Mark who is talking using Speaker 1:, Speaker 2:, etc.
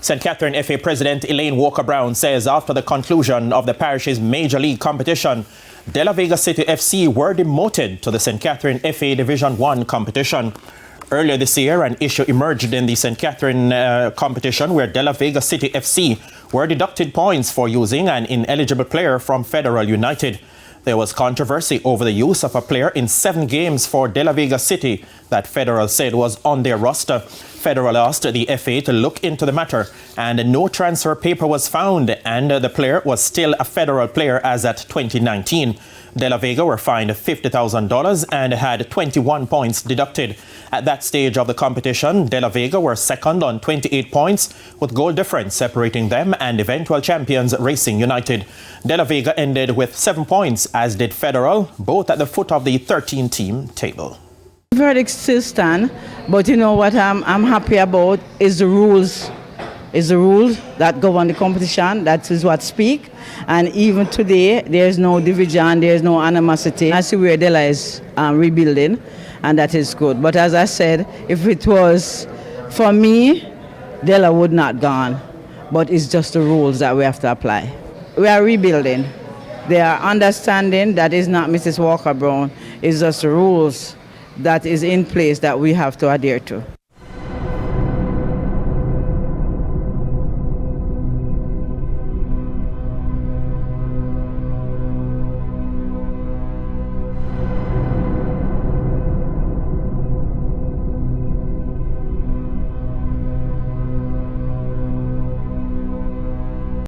Speaker 1: St. Catherine FA President Elaine Walker-Brown says after the conclusion of the parish's Major League competition, De La Vega City FC were demoted to the St. Catherine FA Division 1 competition. Earlier this year, an issue emerged in the St. Catherine competition where De La Vega City FC were deducted points for using an ineligible player from Federal United. There was controversy over the use of a player in 7 games for De La Vega City that Federal said was on their roster. Federal asked the FA to look into the matter, and no transfer paper was found, and the player was still a Federal player as at 2019. De La Vega were fined $50,000 and had 21 points deducted. At that stage of the competition, De La Vega were second on 28 points, with goal difference separating them and eventual champions Racing United. De La Vega ended with 7 points, as did Federal, both at the foot of the 13-team table.
Speaker 2: Verdict still stand, but you know what I'm happy about is the rules. Is the rules that govern the competition. That is what speak. And even today, there's no division, there's no animosity. I see where Dela is rebuilding, and that is good. But as I said, if it was for me, Dela would not gone. But it's just the rules that we have to apply. We are rebuilding. They are understanding that is not Mrs. Walker-Brown. It's just the rules that is in place that we have to adhere to.